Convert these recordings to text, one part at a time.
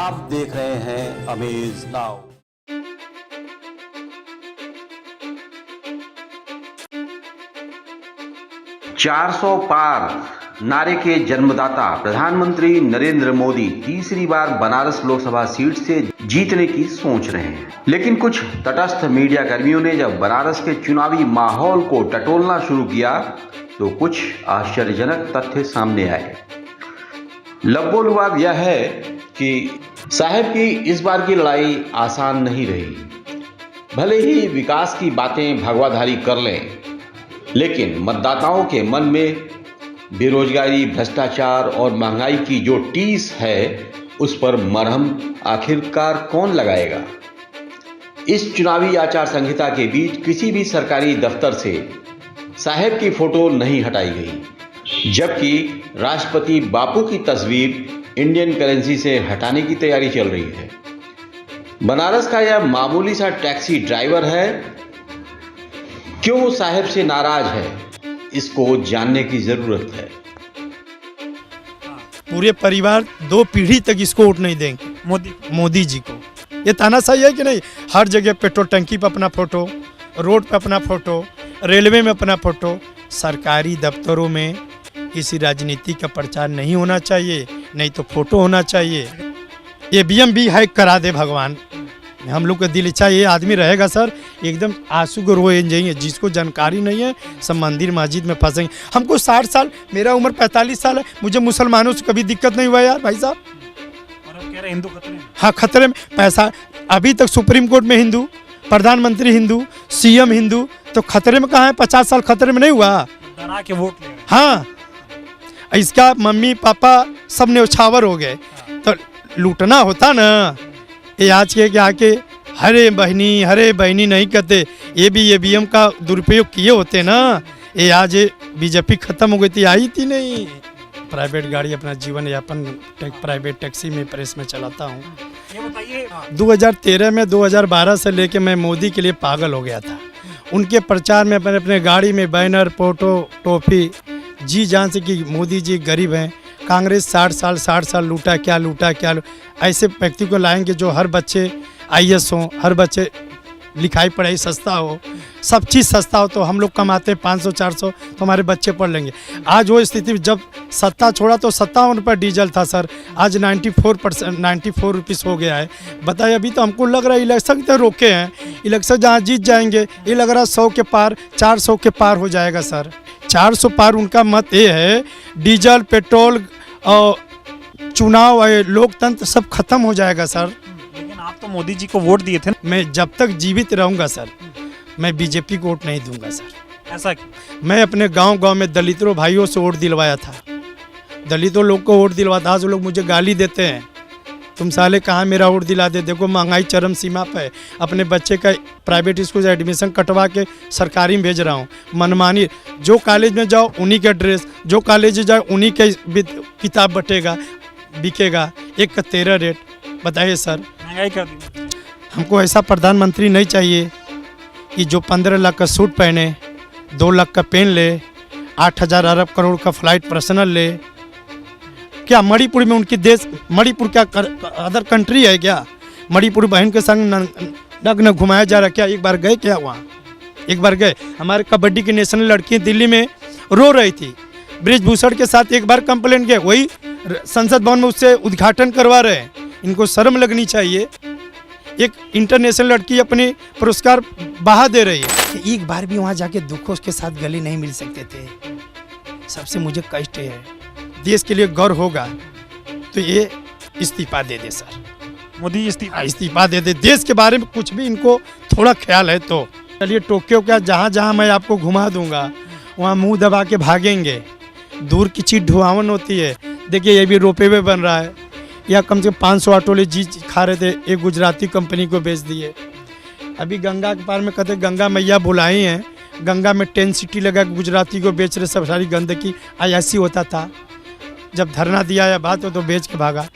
आप देख रहे हैं अमेज नाउ। "400 पार" नारे के जन्मदाता प्रधानमंत्री नरेंद्र मोदी तीसरी बार बनारस लोकसभा सीट से जीतने की सोच रहे हैं। लेकिन कुछ तटस्थ मीडिया कर्मियों ने जब बनारस के चुनावी माहौल को टटोलना शुरू किया तो कुछ आश्चर्यजनक तथ्य सामने आए। लबोलुआब यह है कि साहब की इस बार की लड़ाई आसान नहीं रही। भले ही विकास की बातें भगवाधारी कर लें, लेकिन मतदाताओं के मन में बेरोजगारी, भ्रष्टाचार और महंगाई की जो टीस है, उस पर मरहम आखिरकार कौन लगाएगा। इस चुनावी आचार संहिता के बीच किसी भी सरकारी दफ्तर से साहब की फोटो नहीं हटाई गई, जबकि राष्ट्रपति बापू की तस्वीर इंडियन करेंसी से हटाने की तैयारी चल रही है। बनारस का यह मामूली सा टैक्सी ड्राइवर है, क्यों साहब से नाराज है, इसको जानने की जरूरत है। पूरे परिवार 2 पीढ़ी तक इसको वोट नहीं देंगे, मोदी जी को। ये तानाशाही है कि नहीं? हर जगह पेट्रोल टंकी पर अपना फोटो, रोड पर अपना फोटो, रेलवे में अपना फोटो। सरकारी दफ्तरों में किसी राजनीति का प्रचार नहीं होना चाहिए, नहीं तो फोटो होना चाहिए। ईवीएम भी हैक करा दे भगवान। हम लोग का दिल इच्छा, ये आदमी रहेगा सर एकदम आंसू को रोए जाएंगे। जिसको जानकारी नहीं है सब मंदिर मस्जिद में फंसेंगे। हमको 60 साल, मेरा उम्र 45 साल है, मुझे मुसलमानों से कभी दिक्कत नहीं हुआ यार भाई साहब। और अब कह रहे हिंदू खतरे में। हाँ खतरे में। पैसा अभी तक सुप्रीम कोर्ट में हिंदू, प्रधानमंत्री हिंदू, सीएम हिंदू, तो खतरे में कहाँ है? 50 साल खतरे में नहीं हुआ? डरा के वोट ले रहे हैं। हाँ, इसका मम्मी पापा सब न्यौछावर हो गए, तो लूटना होता ना। ये आज के आके हरे बहनी नहीं कहते, ये भी ईवीएम का दुरुपयोग किए होते ना। ये आज बीजेपी खत्म हो गई थी, आई थी नहीं। प्राइवेट गाड़ी अपना जीवन यापन प्राइवेट टैक्सी में प्रेस में चलाता हूँ। ये बताइए 2013 में 2012 से लेके मैं मोदी के लिए पागल हो गया था। उनके प्रचार में अपने गाड़ी में बैनर, फोटो, टोपी, जी जान से कि मोदी जी गरीब हैं, कांग्रेस 60 साल लूटा। ऐसे व्यक्ति को लाएंगे जो हर बच्चे IAS हों, हर बच्चे लिखाई पढ़ाई सस्ता हो, सब चीज़ सस्ता हो, तो हम लोग कमाते 500-400 तो हमारे बच्चे पढ़ लेंगे। आज वो स्थिति, जब सत्ता छोड़ा तो 57 रुपये डीजल था सर, आज 94 रुपीज़ हो गया है। बताइए, अभी तो हमको लग रहा है इलेक्शन तो रोके हैं, इलेक्शन जहाँ जीत जाएंगे ये लग रहा है 100 के पार, 400 के पार हो जाएगा सर। 400 पार उनका मत ये है, डीजल पेट्रोल और चुनाव, लोकतंत्र सब खत्म हो जाएगा सर। लेकिन आप तो मोदी जी को वोट दिए थे ना। मैं जब तक जीवित रहूंगा सर, मैं बीजेपी को वोट नहीं दूंगा सर। ऐसा क्यों? मैं अपने गांव में दलितों भाइयों से वोट दिलवाया था, दलितों लोग को वोट दिलवाया था। आज वो लोग मुझे गाली देते हैं, तुम साले कहाँ मेरा वोट दिला दे। देखो महंगाई चरम सीमा पर है, अपने बच्चे का प्राइवेट स्कूल से एडमिशन कटवा के सरकारी में भेज रहा हूँ। मनमानी, जो कॉलेज में जाओ उन्हीं का ड्रेस, जो कॉलेज में जाओ उन्हीं के किताब बटेगा, बिकेगा। एक का 13 रेट। बताइए सर, महंगाई कर दी। हमको ऐसा प्रधानमंत्री नहीं चाहिए कि जो 15 लाख का सूट पहने, 2 लाख का पेन ले, 8,000 अरब करोड़ का फ्लाइट पर्सनल ले। क्या मणिपुर में उनकी देश, मणिपुर क्या अदर कंट्री है क्या? मणिपुर बहन के संग नग्न घुमाया जा रहा क्या? एक बार गए क्या वहाँ? एक बार गए? हमारे कबड्डी की नेशनल लड़की दिल्ली में रो रही थी, ब्रिजभूषण के साथ एक बार कंप्लेंट किया, वही संसद भवन में उससे उद्घाटन करवा रहे हैं। इनको शर्म लगनी चाहिए। एक इंटरनेशनल लड़की अपनी पुरस्कार बहा दे रही है, एक बार भी वहाँ जाके दुखों के साथ गले नहीं मिल सकते थे। सबसे मुझे कष्ट है, देश के लिए गौरव होगा तो ये इस्तीफा दे दे सर। मोदी इस्तीफा दे दे। देश के बारे में कुछ भी इनको थोड़ा ख्याल है तो। चलिए टोक्यो का जहाँ मैं आपको घुमा दूंगा, वहाँ मुंह दबा के भागेंगे। दूर की चीज ढुआवन होती है। देखिए ये भी रोपवे बन रहा है, या कम से कम 500 ऑटोले जी खा रहे थे, एक गुजराती कंपनी को बेच दिए। अभी गंगा के पार में कहते गंगा मैया बुलाई हैं, गंगा में 10 सिटी लगा के गुजराती को बेच रहे। सब सारी गंदगी ऐसी होता था। जब धरना दिया या बात हो तो बेच के भागा।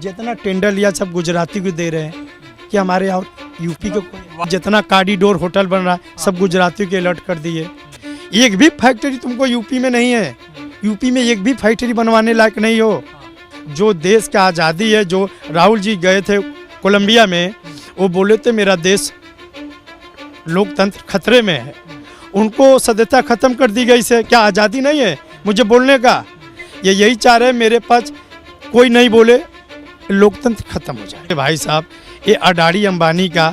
जितना टेंडर लिया सब गुजराती को दे रहे हैं कि हमारे यहाँ यूपी को। जितना कॉरिडोर होटल बन रहा है सब गुजराती के अलर्ट कर दिए। एक भी फैक्ट्री तुमको यूपी में नहीं है, यूपी में एक भी फैक्ट्री बनवाने लायक नहीं हो। जो देश की आज़ादी है, जो राहुल जी गए थे कोलंबिया में, वो बोले थे मेरा देश लोकतंत्र खतरे में है, उनको सदस्यता खत्म कर दी गई से क्या आज़ादी नहीं है मुझे बोलने का? ये यही चाह रहे हैं मेरे पास कोई नहीं बोले, लोकतंत्र खत्म हो जाए। भाई साहब, ये अडानी अंबानी का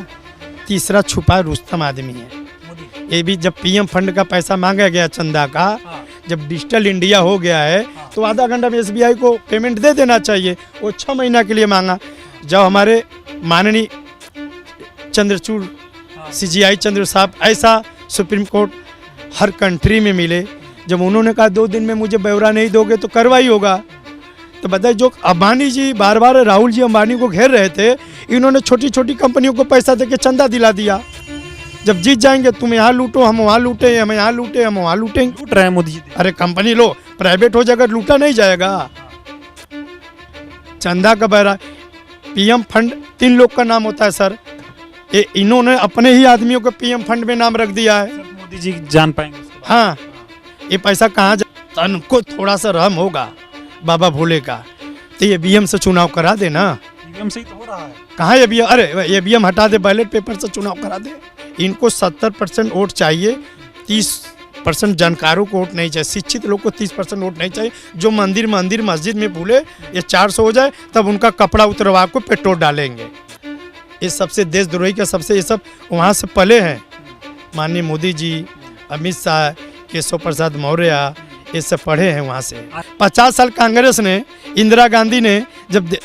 तीसरा छुपा रुस्तम आदमी है। मोदी ये भी जब पीएम फंड का पैसा मांगा गया चंदा का, जब डिजिटल इंडिया हो गया है तो आधा घंटा में एसबीआई को पेमेंट दे देना चाहिए। वो 6 महीना के लिए मांगा। जब हमारे माननीय चंद्रचूड़ सीजीआई चंद्र साहब ऐसा सुप्रीम कोर्ट हर कंट्री में मिले, जब उन्होंने कहा 2 दिन में मुझे ब्यौरा नहीं दोगे तो कार्रवाई होगा, तो बताइए जो अंबानी जी बार बार राहुल जी अंबानी को घेर रहे थे, इन्होंने छोटी छोटी कंपनियों को पैसा देके चंदा दिला दिया। जब जीत जाएंगे तुम यहाँ लूटो, हम वहाँ लूटे, हम यहाँ लूटे, हम वहाँ लूटेंगे। लूट रहे हैं मोदी जी। अरे कंपनी लो, प्राइवेट हो जाएगा, लूटा नहीं जाएगा। चंदा का बहरा पीएम फंड 3 लोग का नाम होता है सर, ये इन्होंने अपने ही आदमियों को पीएम फंड में नाम रख दिया है। सिर्फ मोदी जी जान पाएंगे उसके बाद। हाँ, ये पैसा कहाँ जा, उनको थोड़ा सा रहम होगा बाबा भोले का, तो ये ईवीएम से चुनाव करा दे ना। ईवीएम से ही तो हो रहा है। कहाँ ये ईवीएम? अरे ईवीएम हटा दे, बैलेट पेपर से चुनाव करा दे। इनको 70% वोट चाहिए, 30% जानकारों को वोट नहीं चाहिए, शिक्षित लोग को 30% वोट नहीं चाहिए। जो मंदिर मस्जिद में बोले ये 400 हो जाए तब उनका कपड़ा उतरवा को पेट्रोल डालेंगे। ये सबसे देशद्रोही का सबसे, ये सब वहाँ से पले हैं। माननीय मोदी जी, अमित शाह, केशव प्रसाद मौर्य, ये सब पढ़े हैं वहाँ से। 50 साल कांग्रेस ने, इंदिरा गांधी ने जब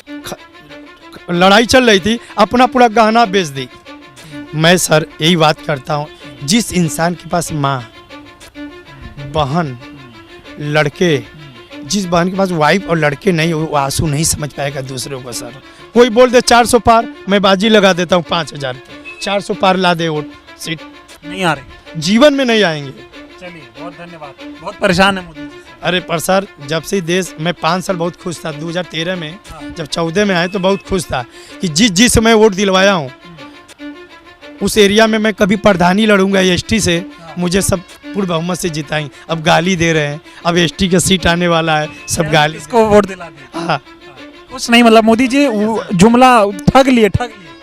लड़ाई चल रही थी अपना पूरा गहना बेच दी। मैं सर यही बात करता हूँ, जिस इंसान के पास माँ, बहन, लड़के, जिस बहन के पास वाइफ और लड़के नहीं, वो आंसू नहीं समझ पाएगा दूसरों को। सर कोई बोल दे 400 पार, मैं बाजी लगा देता हूँ 5000, 400 पार ला दे वोट, सीट नहीं आ रही, जीवन में नहीं आएंगे। चलिए बहुत धन्यवाद। बहुत परेशान है मोदी जी से। अरे पर सर, जब से देश, मैं 5 साल बहुत खुश था, 2013 में जब 14 में आए तो बहुत खुश था कि जिस मैं वोट दिलवाया हूँ उस एरिया में मैं कभी प्रधानी लड़ूंगा एसटी से, मुझे सब पूर्ण बहुमत से जिताएंगे। अब गाली दे रहे हैं, अब एसटी का सीट आने वाला है, सब गाली। इसको वोट दिला दिया। हाँ, कुछ नहीं, मतलब मोदी जी जुमला ठग लिए।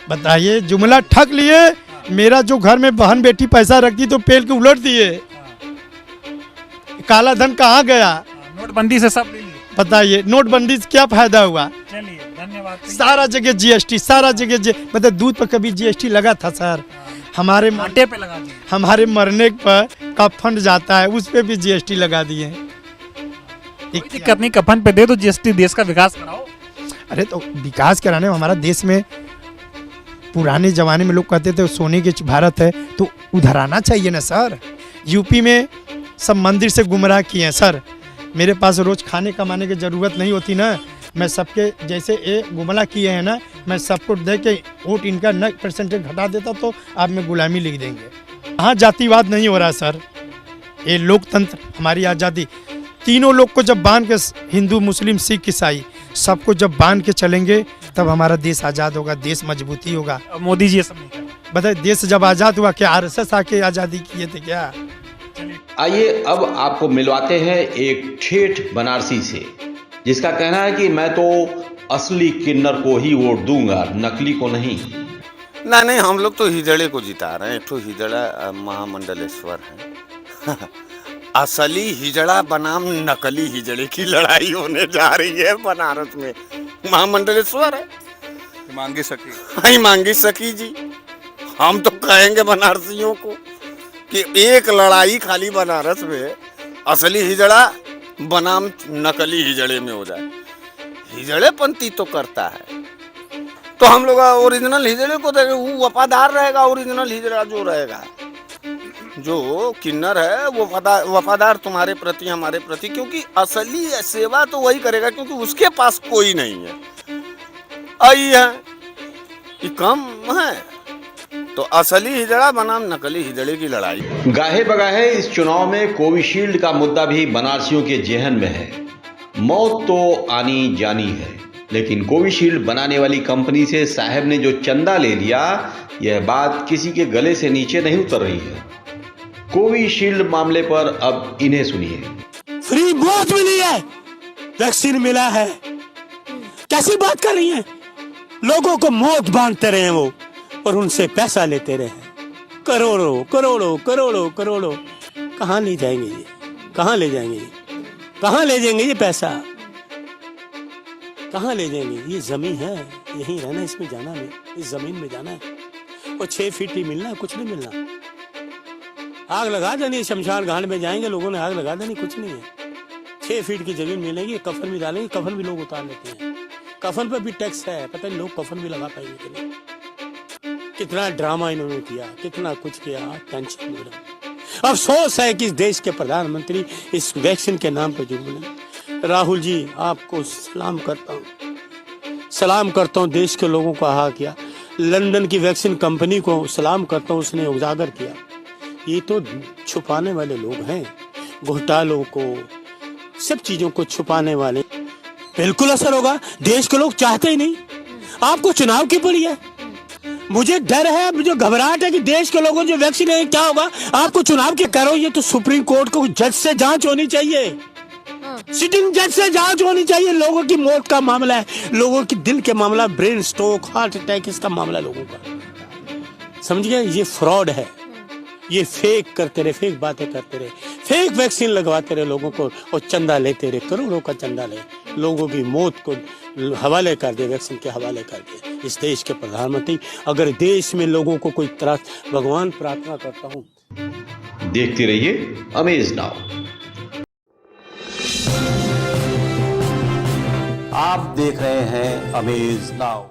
बताइए, जुमला ठग लिए। मेरा जो घर में बहन बेटी पैसा रखती तो पेल के उलट दिए। काला धन कहाँ गया? नोटबंदी से सब ले लिए। बताइए नोटबंदी से क्या फायदा हुआ? चलिए धन्यवाद। सारा जगह जीएसटी, सारा जगह मतलब दूध पर कभी जीएसटी लगा था सर? हमारे आटे पे लगा दिए। हमारे मरने पर का फंड जाता है उस पे भी जीएसटी लगा दिए। कोई दिक्कत नहीं, कफन पे दे दो जीएसटी, देश का विकास कराओ। अरे तो विकास कराने में हमारा देश में, पुराने जमाने में लोग कहते थे सोने की भारत है, तो उधर आना चाहिए ना सर। यूपी में सब मंदिर से गुमराह किए हैं सर। मेरे पास रोज खाने कमाने की ज़रूरत नहीं होती ना, मैं सबके जैसे ये गुमराह किए हैं ना, मैं सबको दे के वोट इनका 9% घटा देता तो आप में गुलामी लिख देंगे। यहाँ जातिवाद नहीं हो रहा सर, ये लोकतंत्र, हमारी आज़ादी। तीनों लोग को जब बांध के, हिंदू मुस्लिम सिख ईसाई, सबको जब बांध के चलेंगे तब हमारा देश आज़ाद होगा, देश मजबूती होगा। मोदी जी ये सब नहीं कर रहे। बताइए, देश जब आज़ाद हुआ क्या आरएसएस आके आज़ादी किए थे क्या? आइए अब आपको मिलवाते हैं एक ठेठ बनारसी से, जिसका कहना है कि मैं तो असली किन्नर को ही वोट दूंगा, नकली को नहीं। नहीं, हम लोग तो हिजड़े को जिता रहे हैं। एक तो हिजड़ा महामंडलेश्वर है। असली हिजड़ा बनाम नकली हिजड़े की लड़ाई होने जा रही है बनारस में। महामंडलेश्वर है, मांगी सकी, नहीं मांगी सकी जी। हम तो कहेंगे बनारसियों को कि एक लड़ाई खाली बनारस में असली हिजड़ा बनाम नकली हिजड़े में हो जाए। हिजड़ेपंती तो करता है तो हम लोग ओरिजिनल हिजड़े को देखें, वो वफादार रहेगा। ओरिजिनल हिजड़ा जो रहेगा, जो किन्नर है वो वफादार तुम्हारे प्रति, हमारे प्रति, क्योंकि असली सेवा तो वही करेगा क्योंकि उसके पास कोई नहीं है। आई है कि कम है, तो असली हिजड़ा बनाम नकली हिजड़े की लड़ाई। गाहे बगाहे इस चुनाव में कोविशील्ड का मुद्दा भी बनारसियों के जेहन में है। मौत तो आनी जानी है, लेकिन कोविशील्ड बनाने वाली कंपनी से साहब ने जो चंदा ले लिया, यह बात किसी के गले से नीचे नहीं उतर रही है। कोविशील्ड मामले पर अब इन्हें सुनिए। फ्री मुफ्त मिली है, वैक्सीन मिला है, कैसी बात कर रही हैं? लोगों को मौत बांधते रहे वो और उनसे पैसा लेते रहे, करोड़ों करोड़ों करोड़ों करोड़ों। कहाँ ले जाएंगे ये? कहाँ ले जाएंगे ये? कहाँ ले जाएंगे ये पैसा? कहाँ ले जाएंगे? ये जमीन है, यहीं रहना, इसमें जाना है, इस जमीन में जाना है और 6 फीट ही मिलना है, कुछ नहीं मिलना। आग लगा देनी, शमशान घाट में जाएंगे, लोगों ने आग लगा देनी, कुछ नहीं है। 6 फीट की जमीन मिलेगी, कफन भी डालेंगे, कफन भी लोग उतार लेते हैं। कफन पर भी टैक्स है, पता नहीं लोग कफन भी लगा पाएंगे कि नहीं। कितना ड्रामा इन्होंने किया, कितना कुछ किया, टेंशन में। अफसोस है कि इस देश के प्रधानमंत्री इस वैक्सीन के नाम पर जो बोले। राहुल जी, आपको सलाम करता हूँ, सलाम करता हूँ। देश के लोगों को आहा किया। लंदन की वैक्सीन कंपनी को सलाम करता हूँ, उसने उजागर किया। ये तो छुपाने वाले लोग हैं, घोटालों को, सब चीजों को छुपाने वाले। बिल्कुल असर होगा, देश के लोग चाहते ही नहीं। आपको चुनाव की पड़ी है, मुझे डर है, मुझे घबराहट है कि देश के लोगों जो वैक्सीन है क्या होगा। आपको चुनाव के करो, ये तो सुप्रीम कोर्ट को जज से जांच होनी चाहिए, सिटिंग जज से जांच होनी चाहिए। लोगों की मौत का मामला है, लोगों की दिल के मामला, ब्रेन स्ट्रोक, हार्ट अटैक, इसका मामला लोगों का। समझ गए? ये फ्रॉड है, ये फेक करते रहे, फेक बातें करते रहे, फेक वैक्सीन लगवाते रहे लोगों को और चंदा लेते रहे, करोड़ों का चंदा ले, लोगों की मौत को हवाले कर दे, वैक्सीन के हवाले कर दे। इस देश के प्रधानमंत्री, अगर देश में लोगों को कोई त्रास, भगवान प्रार्थना करता हूँ। देखते रहिए अमेज नाउ। आप देख रहे हैं अमेज नाउ।